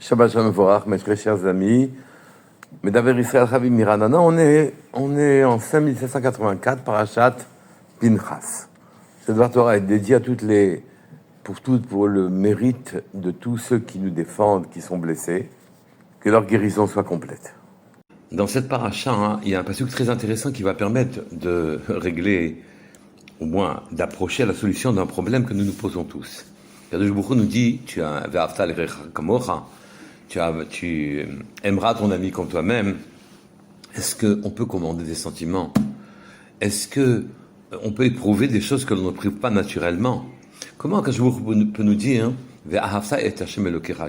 Shabbat Shalom Vorach, mes très chers amis. Medaber Israël Chavim Miranana, on est en 5784, Parashat Pinchas. Cette Dvar Torah est dédiée à pour le mérite de tous ceux qui nous défendent, qui sont blessés, que leur guérison soit complète. Dans cette paracha, il y a un passage très intéressant qui va permettre de régler, au moins d'approcher à la solution d'un problème que nous nous posons tous. Kadosh Baruch Hu nous dit, tu aimeras ton ami comme toi-même. Est-ce qu'on peut commander des sentiments? Est-ce qu'on peut éprouver des choses que l'on n'éprouve pas naturellement? Comment Kadosh Baruch Hu peut nous dire,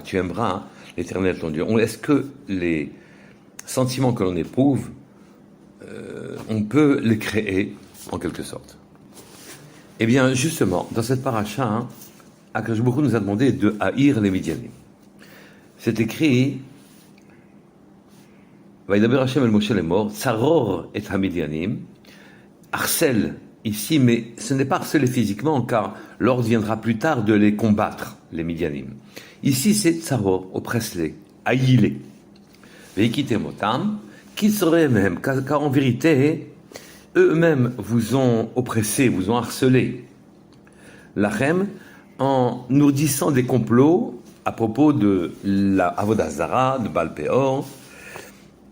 tu aimeras l'Éternel ton Dieu? Est-ce que les sentiments que l'on éprouve, on peut les créer en quelque sorte? Eh bien, justement, dans cette paracha, Akadosh Baruch Hu nous a demandé de haïr les Midianim. C'est écrit, Vaïdaber Hashem el Moshe lemor, Tsaror et Hamidianim, harcèle ici, mais ce n'est pas harceler physiquement, car l'ordre viendra plus tard de les combattre, les Midianim. Ici, c'est Tsaror, oppresse-les, haïs-les. Veikitemotam, qui seraient même, car en vérité, eux-mêmes vous ont oppressé, vous ont harcelé. Lachem, en nourrissant des complots à propos de la Avodah Zara, de Baal Peor,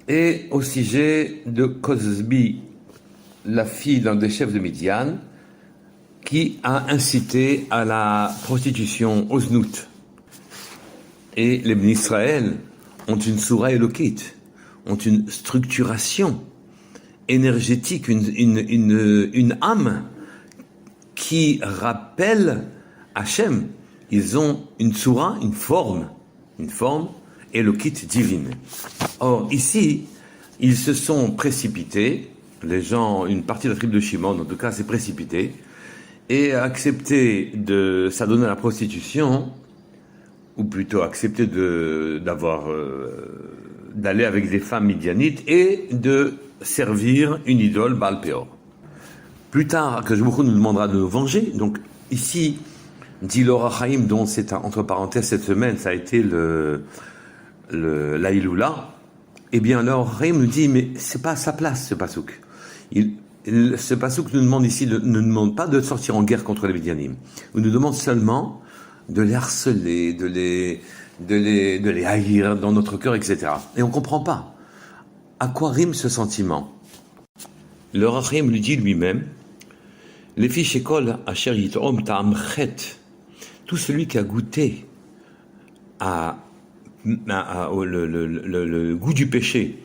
et au sujet de Kozbi, la fille d'un des chefs de Midian, qui a incité à la prostitution, au znout. Et les Bnei Israël ont une soura élokite, ont une structuration énergétique, une âme qui rappelle Hachem. Ils ont une soura, une forme élokite divine. Or, ici, ils se sont précipités, les gens, une partie de la tribu de Shimon, en tout cas, s'est précipitée, et a accepté de s'adonner à la prostitution, ou plutôt accepté d'aller avec des femmes midianites et de servir une idole Baal Peor. Plus tard, que Baruch Hu nous demandera de nous venger. Donc ici, dit l'Or HaChaim, dont c'est entre parenthèses cette semaine, ça a été l'Aïloula. Eh bien, l'Or HaChaim nous dit, mais c'est pas à sa place ce pasouk. Ce pasouk nous demande ici, ne nous demande pas de sortir en guerre contre les Midianim. Il nous demande seulement de les harceler, de les haïr dans notre cœur, etc. Et on ne comprend pas. À quoi rime ce sentiment? Le Rachim lui dit lui-même, les fiches écoles à Yit'om Ta'am Chet, tout celui qui a goûté le goût du péché,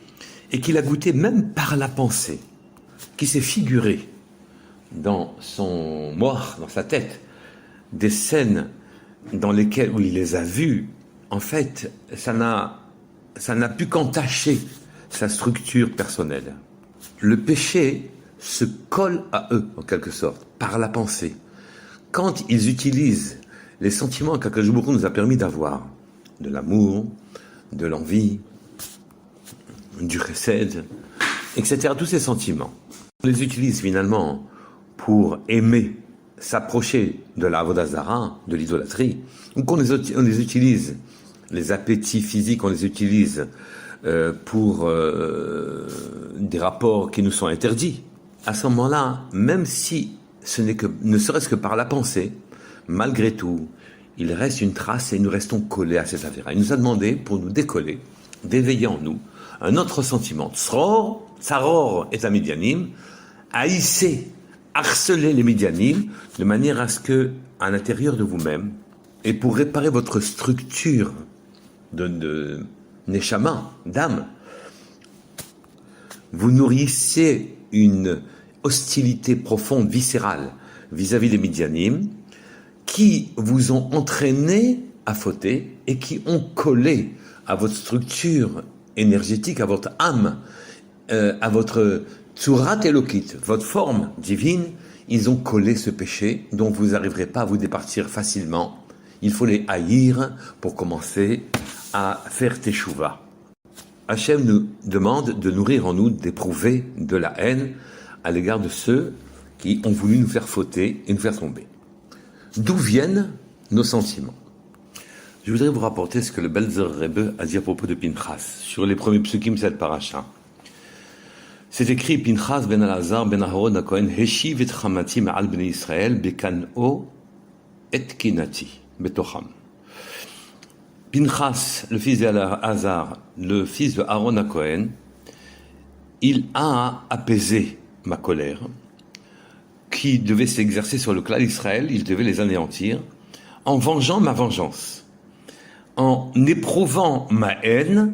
et qui l'a goûté même par la pensée, qui s'est figuré dans son moire, dans sa tête, des scènes où il les a vues, en fait, ça n'a pu qu'entacher sa structure personnelle. Le péché se colle à eux, en quelque sorte, par la pensée. Quand ils utilisent les sentiments qu'Akadosh Baruch Hu nous a permis d'avoir, de l'amour, de l'envie, du chesed, etc., tous ces sentiments, on les utilise finalement pour aimer, s'approcher de la Avodah Zara, de l'idolâtrie, ou qu'on les utilise, les appétits physiques, on les utilise pour des rapports qui nous sont interdits. À ce moment-là, même si ne serait-ce que par la pensée, malgré tout, il reste une trace et nous restons collés à cette affaire. Il nous a demandé, pour nous décoller, d'éveiller en nous un autre sentiment. Tsaror et Midianim, haïssez, harcelez les Midianim, de manière à ce que, à l'intérieur de vous-même, et pour réparer votre structure de Neshama, d'âme, vous nourrissez une hostilité profonde, viscérale, vis-à-vis des Midianim, qui vous ont entraîné à fauter et qui ont collé à votre structure énergétique, à votre âme, à votre tsurat elokit, votre forme divine. Ils ont collé ce péché dont vous n'arriverez pas à vous départir facilement. Il faut les haïr pour commencer à faire teshuva. Hachem nous demande de nourrir en nous, d'éprouver de la haine à l'égard de ceux qui ont voulu nous faire fauter et nous faire tomber. D'où viennent nos sentiments? Je voudrais vous rapporter ce que le Belzer Rebbe a dit à propos de Pinchas, sur les premiers psukim de cette paracha. C'est écrit, Pinchas ben Elazar ben Aharon HaKohen, Heshiv et Chamati ma'al bnei Israël, bekan'o et kinati, betocham. Pinchas, le fils d'Elazar, le fils de Aaron HaKohen, il a apaisé ma colère, qui devait s'exercer sur le clan d'Israël, il devait les anéantir, en vengeant ma vengeance, en éprouvant ma haine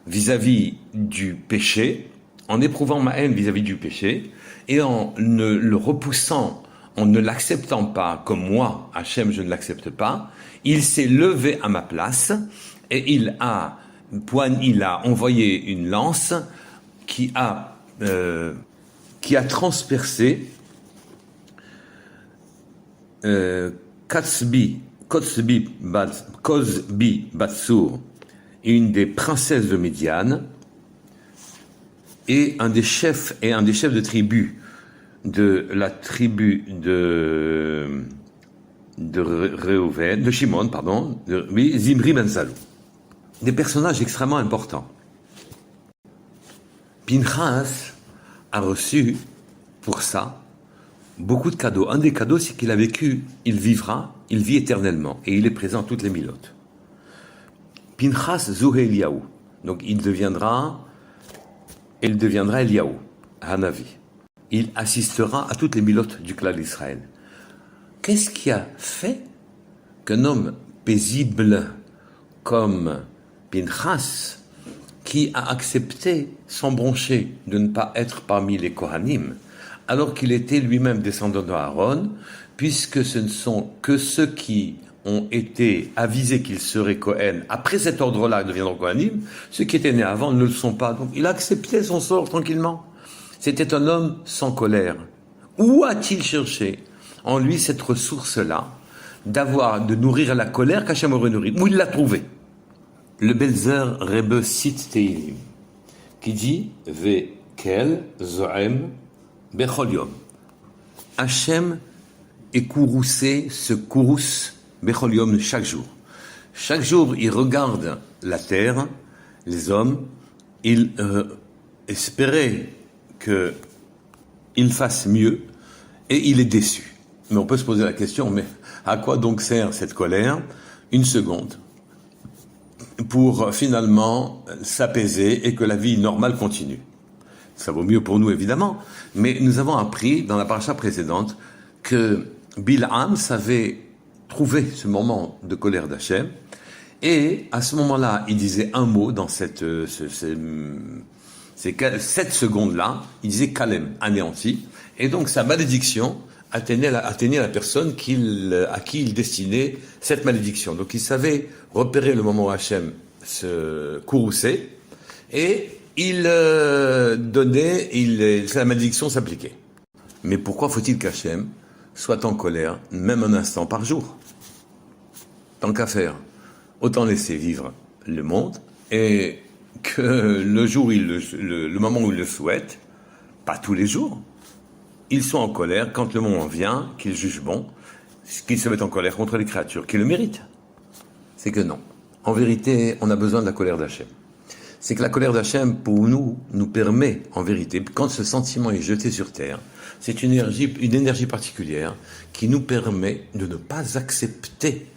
vis-à-vis du péché, et en ne le repoussant, en ne l'acceptant pas comme moi, Hachem, je ne l'accepte pas, il s'est levé à ma place et il a envoyé une lance qui a transpercé Kozbi Batsur, une des princesses de Médiane, et un des chefs de tribu de la tribu de Shimon, Zimri ben Salou. Des personnages extrêmement importants. Pinchas a reçu pour ça beaucoup de cadeaux. Un des cadeaux, c'est qu'il a vécu, il vit éternellement, et il est présent à toutes les milotes. Pinchas Zuhe Eliyahu, donc il deviendra Eliyahu, Hanavi. Il assistera à toutes les milotes du clan d'Israël. Qu'est-ce qui a fait qu'un homme paisible comme Pinchas, qui a accepté sans broncher de ne pas être parmi les Kohanim, alors qu'il était lui-même descendant d'Aaron, puisque ce ne sont que ceux qui ont été avisés qu'ils seraient Kohen, après cet ordre-là, deviendront Kohanim, ceux qui étaient nés avant ne le sont pas. Donc il a accepté son sort tranquillement. C'était un homme sans colère. Où a-t-il cherché en lui cette ressource-là, de nourrir la colère qu'Hachem aurait nourrie? Où il l'a trouvé? Le Belzer Rebbe cite Teilim, qui dit « Ve'kel zo'em bechol yom ». Hachem est courroucé, se courrouce bechol yom chaque jour. Chaque jour, il regarde la terre, les hommes, il espérait qu'il fasse mieux, et il est déçu. Mais on peut se poser la question, mais à quoi donc sert cette colère? Une seconde, pour finalement s'apaiser et que la vie normale continue. Ça vaut mieux pour nous, évidemment, mais nous avons appris dans la paracha précédente que Bil'am savait trouver ce moment de colère d'Hachem, et à ce moment-là, il disait un mot dans ces 7 secondes-là, il disait Kalem, anéanti, et donc sa malédiction atteignait la personne à qui il destinait cette malédiction. Donc il savait repérer le moment où Hachem se courrouçait, et il la malédiction s'appliquait. Mais pourquoi faut-il qu'Hachem soit en colère, même un instant par jour? Tant qu'à faire, autant laisser vivre le monde, et que le jour, le moment où il le souhaite, pas tous les jours, ils sont en colère quand le moment vient, qu'ils jugent bon, qu'ils se mettent en colère contre les créatures qui le méritent. C'est que non. En vérité, on a besoin de la colère d'Hachem. C'est que la colère d'Hachem, pour nous permet, en vérité, quand ce sentiment est jeté sur terre, c'est une énergie particulière qui nous permet de ne pas accepter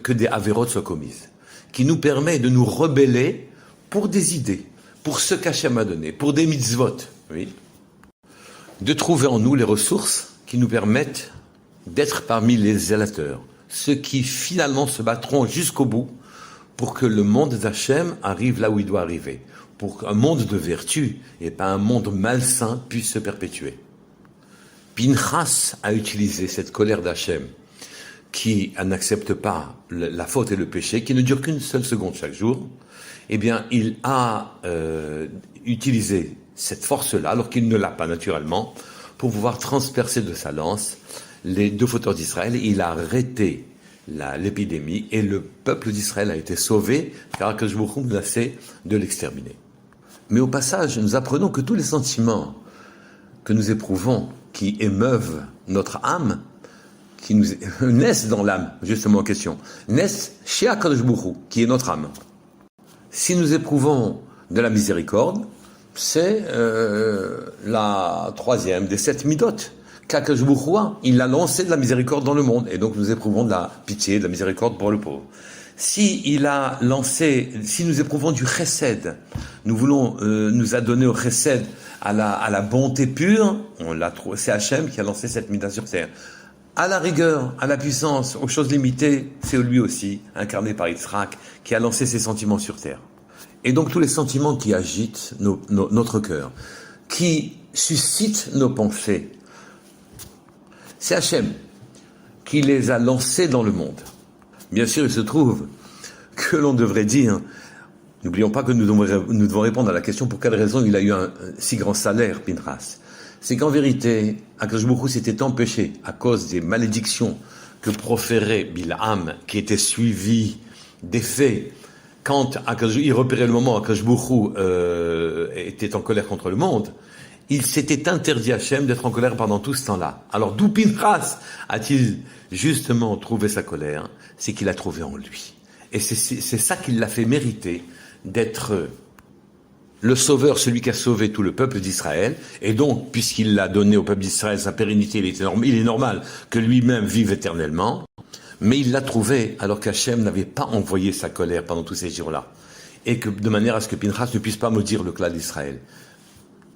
que des avérotes soient commises, qui nous permet de nous rebeller pour des idées, pour ce qu'Hachem a donné, pour des mitzvot, oui, de trouver en nous les ressources qui nous permettent d'être parmi les zélateurs, ceux qui finalement se battront jusqu'au bout pour que le monde d'Hachem arrive là où il doit arriver, pour qu'un monde de vertu et pas un monde malsain puisse se perpétuer. Pinchas a utilisé cette colère d'Hachem qui n'accepte pas la faute et le péché, qui ne dure qu'une seule seconde chaque jour. Eh bien, il a utilisé cette force-là, alors qu'il ne l'a pas naturellement, pour pouvoir transpercer de sa lance les 2 fauteurs d'Israël. Il a arrêté l'épidémie et le peuple d'Israël a été sauvé, car Akadosh Baruch Hu menaçait de l'exterminer. Mais au passage, nous apprenons que tous les sentiments que nous éprouvons, qui émeuvent notre âme, qui nous naissent dans l'âme, justement en question, naissent chez Akadosh Baruch Hu, qui est notre âme. Si nous éprouvons de la miséricorde, c'est la troisième des 7 midot. Qu'Akadosh Baruch Hu, il a lancé de la miséricorde dans le monde, et donc nous éprouvons de la pitié, de la miséricorde pour le pauvre. Si nous éprouvons du chesed, nous voulons nous adonner au chesed, à la bonté pure, c'est Hachem qui a lancé cette midah sur terre. À la rigueur, à la puissance, aux choses limitées, c'est lui aussi, incarné par Yitzhak, qui a lancé ses sentiments sur terre. Et donc tous les sentiments qui agitent notre cœur, qui suscitent nos pensées, c'est Hachem qui les a lancés dans le monde. Bien sûr, il se trouve que l'on devrait dire, n'oublions pas que nous devons répondre à la question pour quelle raison il a eu un si grand salaire, Pinchas. C'est qu'en vérité, Akadosh Baruch Hu s'était empêché à cause des malédictions que proférait Bilham, qui étaient suivies des faits. Quand il repérait le moment où Akadosh Baruch Hu était en colère contre le monde, il s'était interdit à Hachem d'être en colère pendant tout ce temps-là. Alors d'où Pinchas a-t-il justement trouvé sa colère? C'est qu'il l'a trouvé en lui. Et c'est ça qui l'a fait mériter d'être le sauveur, celui qui a sauvé tout le peuple d'Israël. Et donc, puisqu'il l'a donné au peuple d'Israël sa pérennité, il est normal que lui-même vive éternellement. Mais il l'a trouvé alors qu'Hachem n'avait pas envoyé sa colère pendant tous ces jours-là. Et que de manière à ce que Pinchas ne puisse pas maudire le clan d'Israël.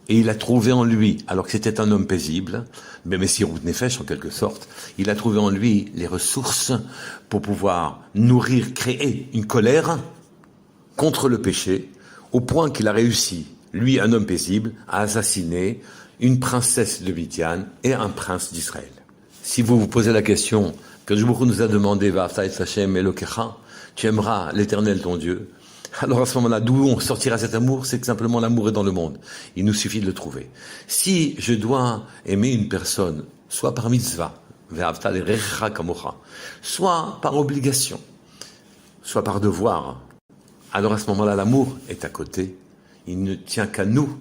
Et il a trouvé en lui, alors que c'était un homme paisible, Messirut Nefesh en quelque sorte, il a trouvé en lui les ressources pour pouvoir nourrir, créer une colère contre le péché, au point qu'il a réussi, lui un homme paisible, à assassiner une princesse de Midian et un prince d'Israël. Si vous vous posez la question que Akadosh Baruch Hu nous a demandé, Va'afta et Hashem Elokecha, tu aimeras l'Éternel ton Dieu, alors à ce moment-là, d'où on sortira cet amour? C'est que simplement l'amour est dans le monde. Il nous suffit de le trouver. Si je dois aimer une personne, soit par mitzvah, soit par obligation, soit par devoir, alors à ce moment-là, l'amour est à côté. Il ne tient qu'à nous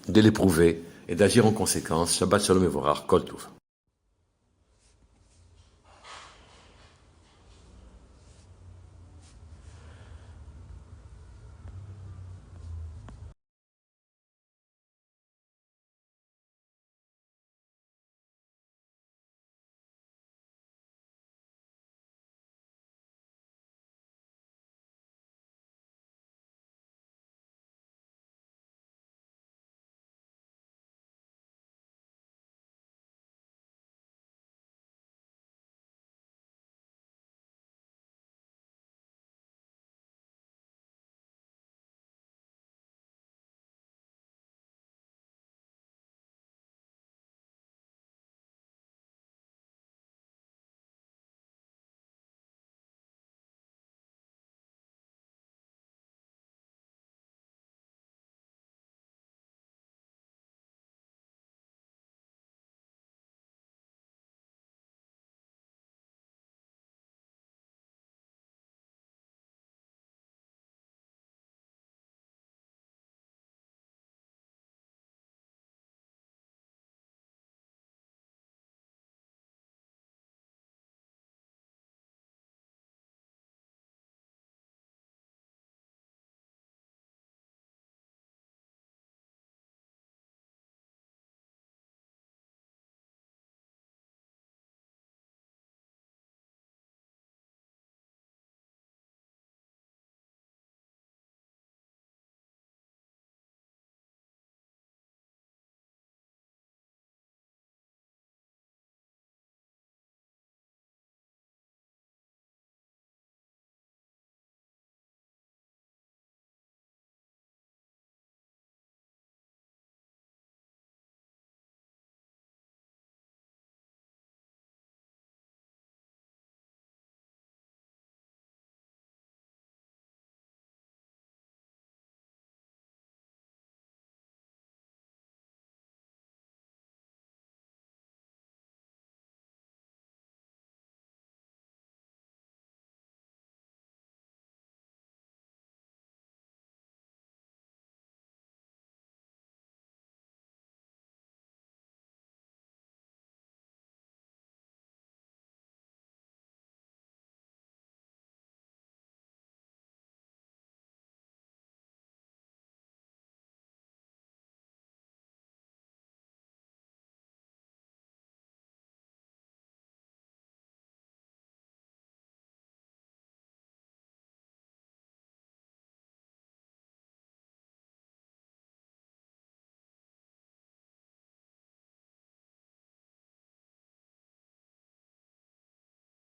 de l'éprouver et d'agir en conséquence. Shabbat Shalom et Vorach, Kol Tov.